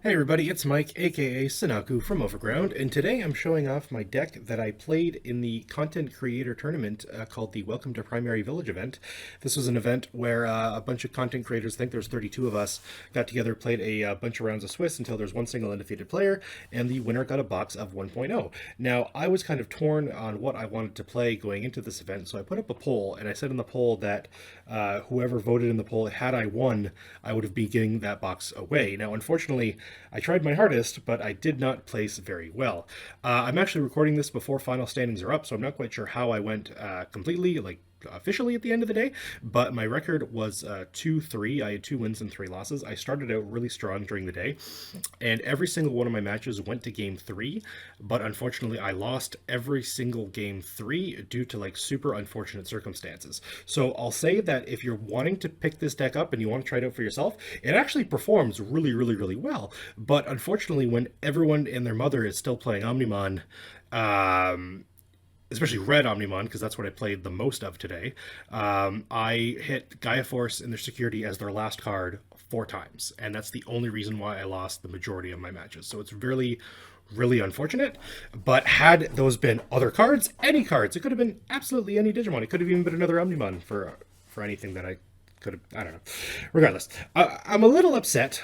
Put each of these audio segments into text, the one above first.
Hey everybody, it's Mike, aka Sanaku from Overground, and today I'm showing off my deck that I played in the Content Creator Tournament called the Welcome to Primary Village event. This was an event where a bunch of content creators, I think there's 32 of us, got together, played a bunch of rounds of Swiss until there's one single undefeated player, and the winner got a box of 1.0. Now, I was kind of torn on what I wanted to play going into this event, so I put up a poll, and I said in the poll that whoever voted in the poll, had I won, I would have been giving that box away. Now, unfortunately, I tried my hardest, but I did not place very well. I'm actually recording this before final standings are up, so I'm not quite sure how I went completely, like officially at the end of the day, but my record was 2-3. I had 2 wins and 3 losses. I started out really strong during the day, and every single one of my matches went to game 3, but unfortunately I lost every single game 3 due to like super unfortunate circumstances. So I'll say that if you're wanting to pick this deck up and you want to try it out for yourself, it actually performs really well, but unfortunately when everyone and their mother is still playing Omnimon, especially Red Omnimon, because that's what I played the most of today, I hit Gaia Force in their security as their last card 4 times, and that's the only reason why I lost the majority of my matches. So it's really unfortunate, but had those been other cards, any cards, it could have been absolutely any Digimon. It could have even been another Omnimon for anything that I could have, I don't know. Regardless, I'm a little upset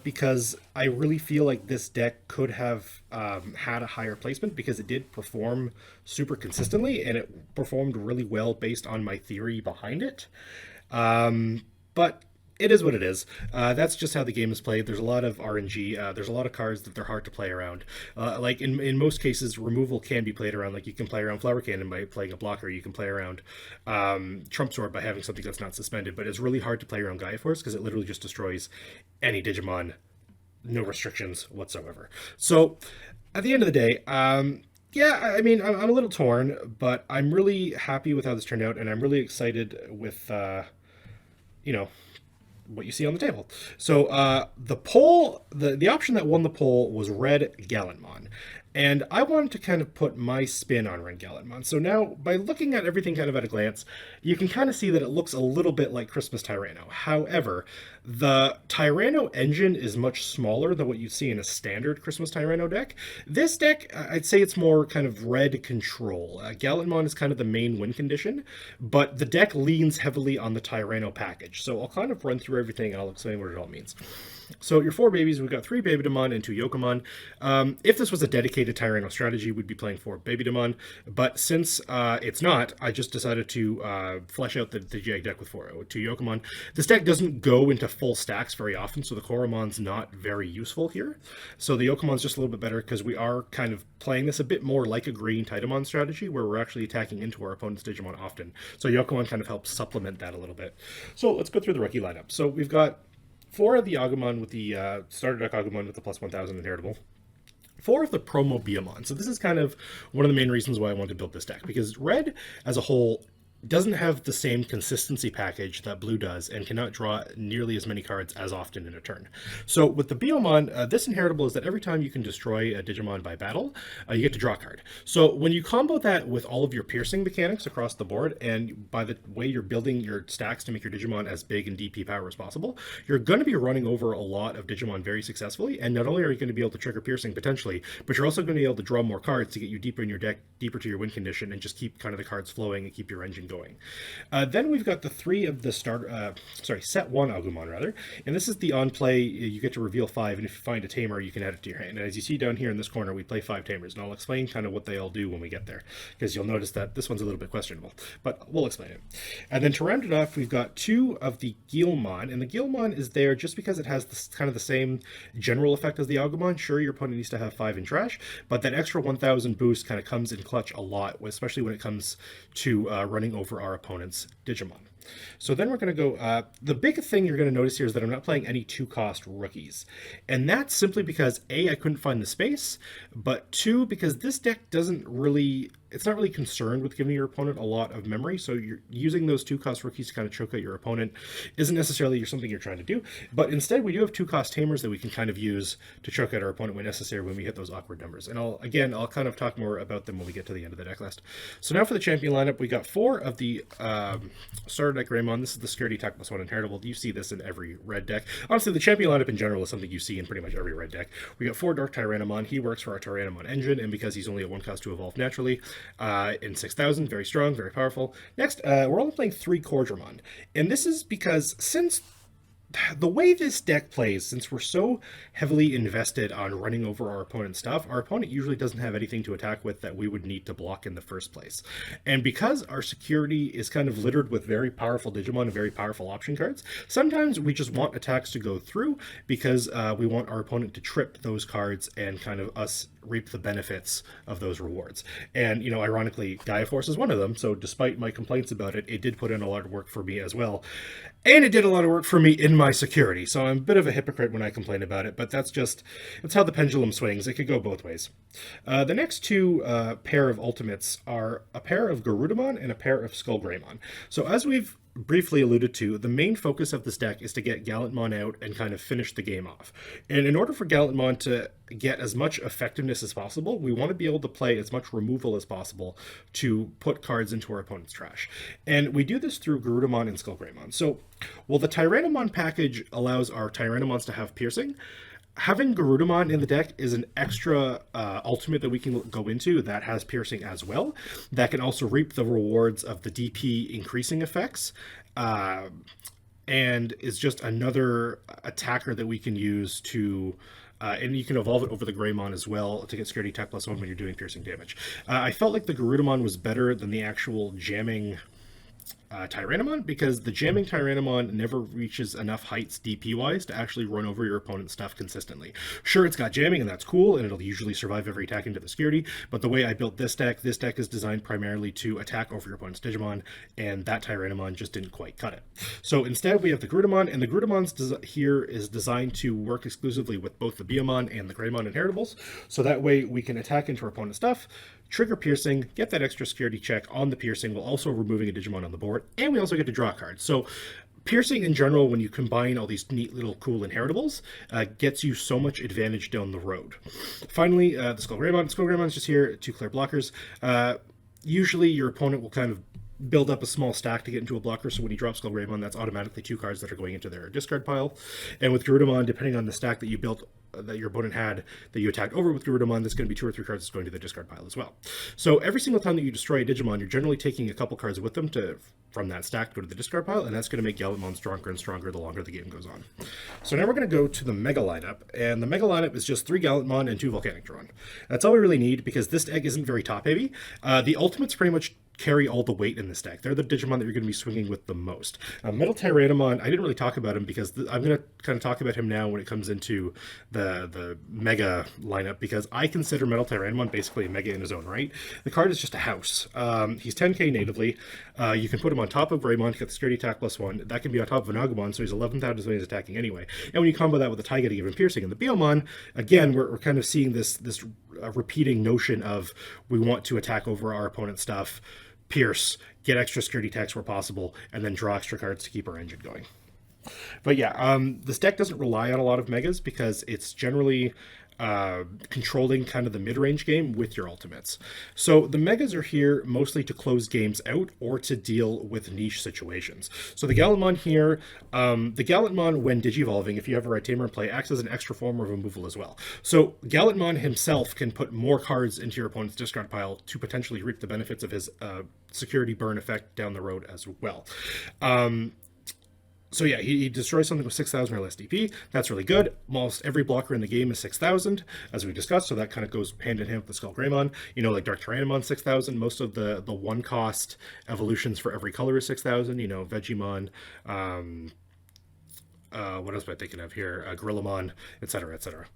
because I really feel like this deck could have had a higher placement, because it did perform super consistently and it performed really well based on my theory behind it. But it is what it is. That's just how the game is played. There's a lot of RNG. There's a lot of cards that they're hard to play around. Like in most cases, removal can be played around. Like you can play around Flower Cannon by playing a blocker. You can play around Trump Sword by having something that's not suspended. But it's really hard to play around Gaia Force because it literally just destroys any Digimon. No restrictions whatsoever. So at the end of the day, yeah, I mean, I'm a little torn, but I'm really happy with how this turned out, and I'm really excited with, you know, what you see on the table. So the poll, the option that won the poll was Red Gallantmon. And I wanted to kind of put my spin on Red Gallantmon. So now, by looking at everything kind of at a glance, you can kind of see that it looks a little bit like Christmas Tyranno. However, the Tyranno engine is much smaller than what you see in a standard Christmas Tyranno deck. This deck, I'd say it's more kind of red control. Gallantmon is kind of the main win condition, but the deck leans heavily on the Tyranno package. So I'll kind of run through everything and I'll explain what it all means. So your 4 babies, we've got 3 Babydemon and 2 Yokomon. If this was a dedicated Tyranno strategy, we'd be playing 4 Babydemon, but since it's not, I just decided to flesh out the GX deck with 2 Yokomon. This deck doesn't go into full stacks very often, so the Koramon's not very useful here. So the Yokomon's just a little bit better because we are kind of playing this a bit more like a green Tyrannomon strategy, where we're actually attacking into our opponent's Digimon often. So Yokomon kind of helps supplement that a little bit. So let's go through the rookie lineup. So we've got 4 of the Agumon with the starter deck Agumon with the plus 1000 inheritable. 4 of the promo Biomon. So this is kind of one of the main reasons why I wanted to build this deck, because Red as a whole doesn't have the same consistency package that Blue does and cannot draw nearly as many cards as often in a turn. So with the Biomon, this inheritable is that every time you can destroy a Digimon by battle, you get to draw a card. So when you combo that with all of your piercing mechanics across the board, and by the way you're building your stacks to make your Digimon as big and DP power as possible, you're going to be running over a lot of Digimon very successfully, and not only are you going to be able to trigger piercing potentially, but you're also going to be able to draw more cards to get you deeper in your deck, deeper to your win condition, and just keep kind of the cards flowing and keep your engine going. Then we've got the 3 of the set 1 Agumon rather, and this is the on play. You get to reveal 5, and if you find a tamer, you can add it to your hand. And as you see down here in this corner, we play 5 tamers, and I'll explain kind of what they all do when we get there, because you'll notice that this one's a little bit questionable, but we'll explain it. And then to round it off, we've got 2 of the Gallantmon, and the Gallantmon is there just because it has this kind of the same general effect as the Agumon. Sure, your opponent needs to have 5 in trash, but that extra 1000 boost kind of comes in clutch a lot, especially when it comes to running over our opponent's Digimon. So then we're going to go, the big thing you're going to notice here is that I'm not playing any 2-cost rookies. And that's simply because A, I couldn't find the space, but 2, because this deck doesn't really, it's not really concerned with giving your opponent a lot of memory, so you're using those 2-cost rookies to kind of choke out your opponent isn't necessarily something you're trying to do, but instead we do have 2-cost tamers that we can kind of use to choke out our opponent when necessary, when we hit those awkward numbers. And I'll kind of talk more about them when we get to the end of the deck list. So now for the champion lineup, we got 4 of the starter started at Greymon. This is the Security Attack +1 inheritable. You see this in every red deck. Honestly, the champion lineup in general is something you see in pretty much every red deck. We got 4 Dark Tyrannomon. He works for our Tyrannomon engine, and because he's only at 1 cost to evolve naturally, in 6,000, very strong, very powerful. Next, we're only playing 3 Cordramon, and this is because since the way this deck plays, since we're so heavily invested on running over our opponent's stuff, our opponent usually doesn't have anything to attack with that we would need to block in the first place. And because our security is kind of littered with very powerful Digimon and very powerful option cards, sometimes we just want attacks to go through because we want our opponent to trip those cards and kind of us reap the benefits of those rewards. And, you know, ironically, Gaia Force is one of them, so despite my complaints about it, it did put in a lot of work for me as well. And it did a lot of work for me in my security, so I'm a bit of a hypocrite when I complain about it, but that's how the pendulum swings. It could go both ways. The next 2 pair of ultimates are a pair of Garudamon and a pair of Skullgreymon. So as we've briefly alluded to, the main focus of this deck is to get Gallantmon out and kind of finish the game off. And in order for Gallantmon to get as much effectiveness as possible, we want to be able to play as much removal as possible to put cards into our opponent's trash. And we do this through Garudamon and Skullgreymon. So while the Tyrannomon package allows our Tyrannomons to have piercing, having Garudamon in the deck is an extra ultimate that we can go into that has piercing as well, that can also reap the rewards of the DP increasing effects, and is just another attacker that we can use to and you can evolve it over the Greymon as well to get Security Attack +1 when you're doing piercing damage. I felt like the Garudamon was better than the actual jamming Tyrannomon, because the jamming Tyrannomon never reaches enough heights DP-wise to actually run over your opponent's stuff consistently. Sure, it's got jamming, and that's cool, and it'll usually survive every attack into the security, but the way I built this deck is designed primarily to attack over your opponent's Digimon, and that Tyrannomon just didn't quite cut it. So instead, we have the Garudamon, and the Garudamon here is designed to work exclusively with both the Biomon and the Greymon inheritables, so that way we can attack into our opponent's stuff, trigger piercing, get that extra security check on the piercing while also removing a Digimon on the board, and we also get to draw cards. So piercing in general, when you combine all these neat little cool inheritables, gets you so much advantage down the road. Finally, the Skullgreymon. Skullgreymon's just here to clear blockers. Usually your opponent will kind of build up a small stack to get into a blocker, so when you drop Skullgreymon, that's automatically 2 cards that are going into their discard pile. And with Garudamon, depending on the stack that you built, that your opponent had, that you attacked over with Garudamon, that's going to be 2 or 3 cards that's going to the discard pile as well. So every single time that you destroy a Digimon, you're generally taking a couple cards with them from that stack to go to the discard pile, and that's going to make Gallantmon stronger and stronger the longer the game goes on. So now we're going to go to the Mega lineup, and the Mega lineup is just 3 Gallantmon and 2 Volcanictron. That's all we really need, because this deck isn't very top heavy. The ultimates pretty much carry all the weight in this deck. They're the Digimon that you're going to be swinging with the most. Metal Tyrannomon, I didn't really talk about him because I'm going to kind of talk about him now when it comes into the Mega lineup, because I consider Metal Tyrannomon basically a Mega in his own right. The card is just a house. He's 10k natively. You can put him on top of Greymon to get the Security Attack +1. That can be on top of an Agumon, so he's 11,000 when he's attacking anyway. And when you combo that with the Taiga to give him piercing and the Biomon, again, we're kind of seeing this repeating notion of we want to attack over our opponent's stuff, pierce, get extra security attacks where possible, and then draw extra cards to keep our engine going. But yeah, this deck doesn't rely on a lot of megas because it's generally controlling kind of the mid-range game with your ultimates. So the megas are here mostly to close games out or to deal with niche situations. So the Gallantmon here, the Gallantmon when digivolving, if you have a right tamer in play, acts as an extra form of removal as well. So Gallantmon himself can put more cards into your opponent's discard pile to potentially reap the benefits of his security burn effect down the road as well. So yeah, he destroys something with 6,000 or less DP. That's really good. Almost every blocker in the game is 6,000, as we discussed, so that kind of goes hand in hand with the Skullgreymon. You know, like Dark Tyrannomon 6,000. Most of the one-cost evolutions for every color is 6,000. You know, Vegemon, what else am I thinking of here? Gorillamon, etc., etc.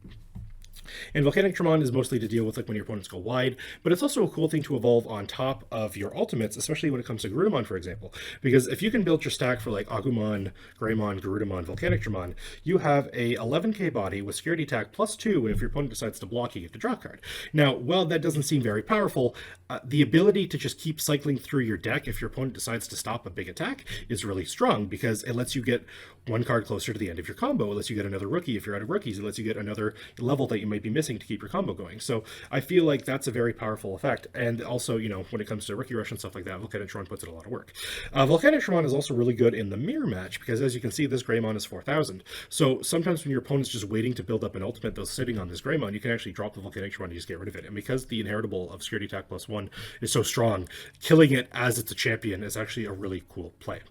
And Volcanictron is mostly to deal with like when your opponents go wide, but it's also a cool thing to evolve on top of your ultimates, especially when it comes to Garudamon, for example. Because if you can build your stack for like Agumon, Greymon, Garudamon, Volcanictron, you have a 11k body with security attack +2, and if your opponent decides to block, you get to draw a card. Now, while that doesn't seem very powerful, the ability to just keep cycling through your deck if your opponent decides to stop a big attack is really strong, because it lets you get one card closer to the end of your combo. It lets you get another rookie if you're out of rookies. It lets you get another level that you might be missing to keep your combo going. So I feel like that's a very powerful effect. And also, when it comes to Rookie Rush and stuff like that, Volcanitron puts in a lot of work. Volcanitron is also really good in the mirror match because, as you can see, this Greymon is 4,000. So sometimes when your opponent's just waiting to build up an ultimate that's sitting on this Greymon, you can actually drop the Volcanitron and just get rid of it. And because the inheritable of Security Attack +1 is so strong, killing it as it's a champion is actually a really cool play.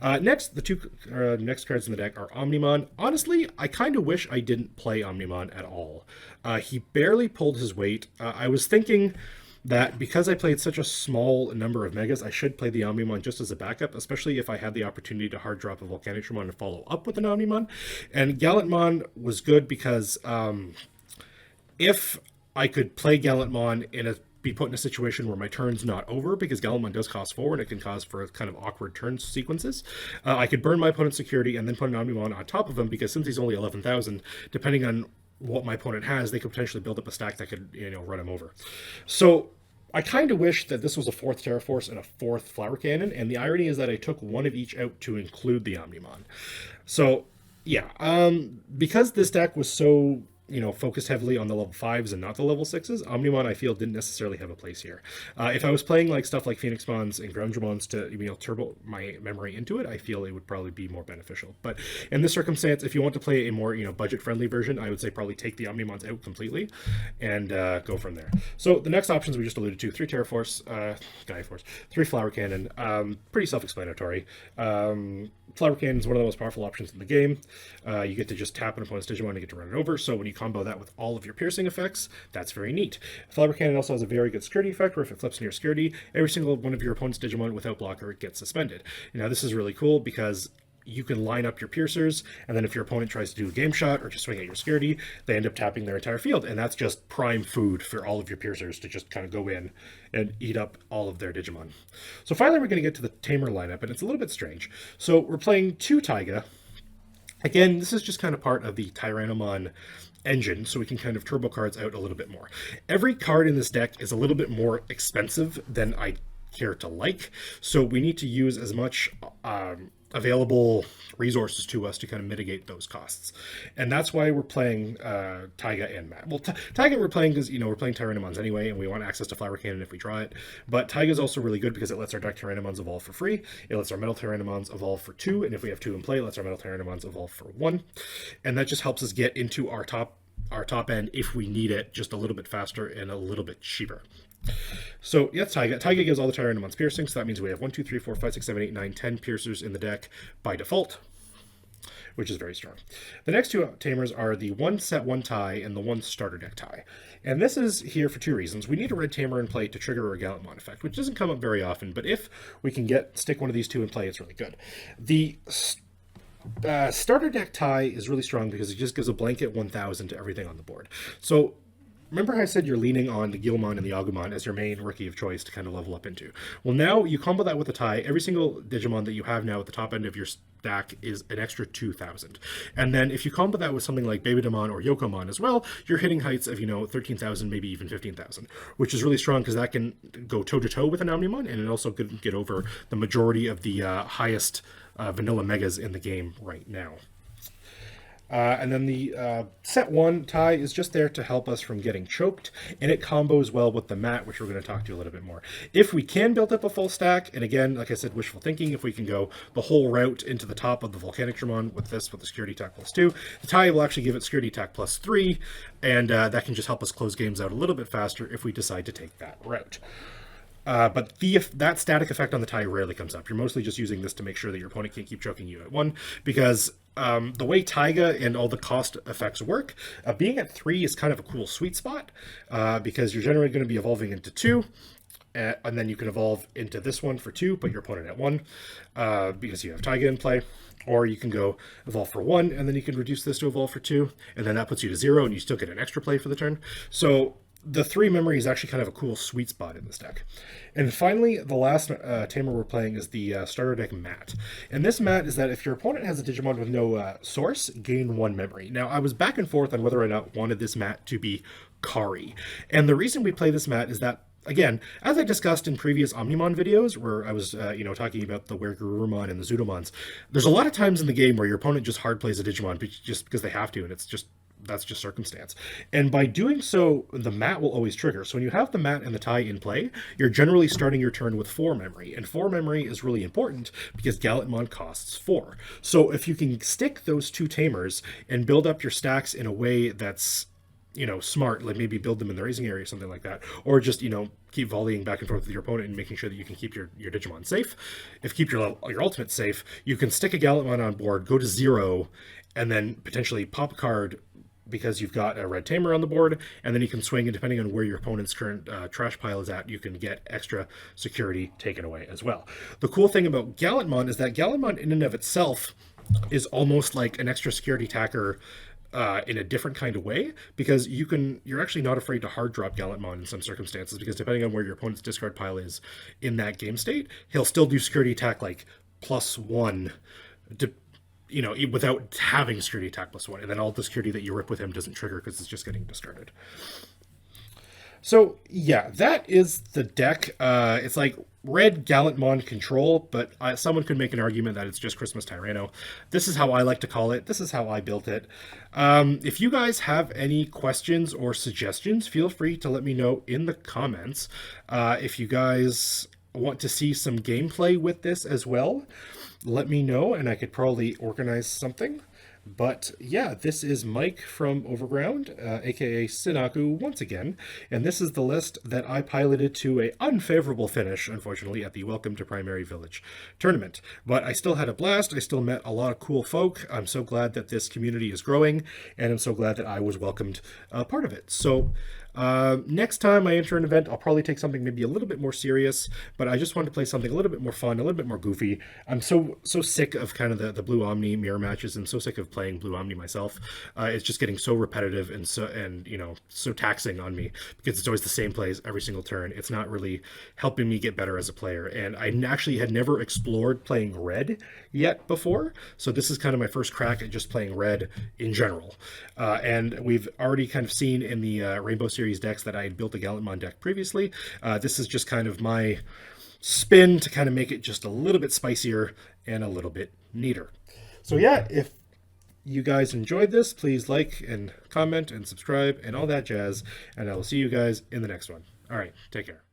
Next, the two next cards in the deck are Omnimon. Honestly, I kind of wish I didn't play Omnimon at all. He barely pulled his weight. I was thinking that because I played such a small number of Megas, I should play the Omnimon just as a backup, especially if I had the opportunity to hard drop a Volcanitron and follow up with an Omnimon. And Gallantmon was good because if I could play Gallantmon be put in a situation where my turn's not over, because Gallantmon does cost 4 and it can cause for kind of awkward turn sequences. I could burn my opponent's security and then put an Omnimon on top of him, because since he's only 11,000, depending on what my opponent has, they could potentially build up a stack that could, run him over. So I kind of wish that this was a 4th Terra Force and a 4th Flower Cannon, and the irony is that I took one of each out to include the Omnimon. So yeah, because this deck was so focused heavily on the level 5s and not the level 6s, Omnimon, I feel, didn't necessarily have a place here. If I was playing like stuff like Phoenixmons and Groundramons to turbo my memory into it, I feel it would probably be more beneficial. But in this circumstance, if you want to play a more budget-friendly version, I would say probably take the Omnimons out completely and go from there. So the next options we just alluded to: 3 Terra Force, Gaia Force, 3 Flower Cannon. Pretty self-explanatory. Flower Cannon is one of the most powerful options in the game. You get to just tap an opponent's Digimon and get to run it over, so when you combo that with all of your piercing effects, that's very neat. Flower Cannon also has a very good security effect, where if it flips near security, every single one of your opponent's Digimon without blocker gets suspended. Now this is really cool because you can line up your piercers, and then if your opponent tries to do a game shot or just swing at your security, they end up tapping their entire field, and that's just prime food for all of your piercers to just kind of go in and eat up all of their Digimon. So finally we're going to get to the Tamer lineup, and it's a little bit strange. So we're playing 2 Taiga. Again, this is just kind of part of the Tyrannomon engine, so we can kind of turbo cards out a little bit more. Every card in this deck is a little bit more expensive than I care to like, so we need to use as much available resources to us to kind of mitigate those costs. And that's why we're playing Taiga and Matt. Well, Taiga we're playing because, we're playing Tyrannomons anyway, and we want access to Flower Cannon if we draw it. But Taiga is also really good because it lets our Dark Tyrannomons evolve for free. It lets our Metal Tyrannomons evolve for 2, and if we have 2 in play, it lets our Metal Tyrannomons evolve for 1. And that just helps us get into our top end if we need it just a little bit faster and a little bit cheaper. So yeah, Taiga. Taiga gives all the Tyrannomons piercing, so that means we have 1, 2, 3, 4, 5, 6, 7, 8, 9, 10 piercers in the deck by default, which is very strong. The next 2 Tamers are the 1 set 1 tie and the 1 starter deck tie. And this is here for 2 reasons. We need a red Tamer in play to trigger a Gallantmon effect, which doesn't come up very often, but if we can stick one of these 2 in play, it's really good. The starter deck tie is really strong because it just gives a blanket 1,000 to everything on the board. So remember how I said you're leaning on the Gilmon and the Agumon as your main rookie of choice to kind of level up into? Well, now you combo that with a tie. Every single Digimon that you have now at the top end of your stack is an extra 2,000. And then if you combo that with something like Babydamon or Yokomon as well, you're hitting heights of, 13,000, maybe even 15,000, which is really strong because that can go toe-to-toe with an Omnimon, and it also could get over the majority of the highest vanilla megas in the game right now. And then the set 1 tie is just there to help us from getting choked, and it combos well with the mat, which we're going to talk to you a little bit more. If we can build up a full stack, and again, like I said, wishful thinking, if we can go the whole route into the top of the Volcanitron with the security attack +2, the tie will actually give it security attack +3, and that can just help us close games out a little bit faster if we decide to take that route. But that static effect on the tie rarely comes up. You're mostly just using this to make sure that your opponent can't keep choking you at 1, because the way Taiga and all the cost effects work, being at 3 is kind of a cool sweet spot, because you're generally going to be evolving into 2, and then you can evolve into this one for 2, put your opponent at 1, because you have Taiga in play. Or you can go evolve for 1, and then you can reduce this to evolve for 2, and then that puts you to 0, and you still get an extra play for the turn. So the 3 memory is actually kind of a cool sweet spot in this deck. And finally, the last Tamer we're playing is the starter deck Mat. And this Mat is that if your opponent has a Digimon with no source, gain 1 memory. Now, I was back and forth on whether or not wanted this Mat to be Kari. And the reason we play this Mat is that, again, as I discussed in previous Omnimon videos, where I was, talking about the Weregarurumon and the Zudomons, there's a lot of times in the game where your opponent just hard plays a Digimon just because they have to, and that's just circumstance. And by doing so, the mat will always trigger. So when you have the mat and the tie in play, you're generally starting your turn with 4 memory. And 4 memory is really important because Gallantmon costs 4. So if you can stick those 2 tamers and build up your stacks in a way that's, smart, like maybe build them in the raising area or something like that, or just, keep volleying back and forth with your opponent and making sure that you can keep your Digimon safe. If you keep your ultimate safe, you can stick a Gallantmon on board, go to 0, and then potentially pop a card because you've got a red tamer on the board, and then you can swing, and depending on where your opponent's current trash pile is at, you can get extra security taken away as well. The cool thing about Gallantmon is that Gallantmon in and of itself is almost like an extra security tacker in a different kind of way, because you're actually not afraid to hard drop Gallantmon in some circumstances, because depending on where your opponent's discard pile is in that game state, he'll still do security attack like +1 to, without having security attack +1, and then all the security that you rip with him doesn't trigger because it's just getting discarded. So yeah, that is the deck. It's like red Gallantmon control, but someone could make an argument that it's just Christmas Tyranno. This is how I like to call it. This is how I built it. If you guys have any questions or suggestions, feel free to let me know in the comments. If you guys want to see some gameplay with this as well, let me know, and I could probably organize something. But yeah, this is Mike from Overground, aka Sinaku once again, and this is the list that I piloted to a unfavorable finish, unfortunately, at the Welcome to Primary Village tournament. But I still had a blast. I still met a lot of cool folk. I'm so glad that this community is growing, and I'm so glad that I was welcomed part of it. So next time I enter an event, I'll probably take something maybe a little bit more serious, but I just wanted to play something a little bit more fun, a little bit more goofy. I'm so sick of kind of the Blue Omni mirror matches. I'm so sick of playing Blue Omni myself. It's just getting so repetitive and so taxing on me, because it's always the same plays every single turn. It's not really helping me get better as a player, and I actually had never explored playing red yet before, so this is kind of my first crack at just playing red in general. And we've already kind of seen in the Rainbow Series decks that I had built a Gallantmon deck previously. This is just kind of my spin to kind of make it just a little bit spicier and a little bit neater. So yeah, if you guys enjoyed this, please like and comment and subscribe and all that jazz, and I will see you guys in the next one. All right, take care.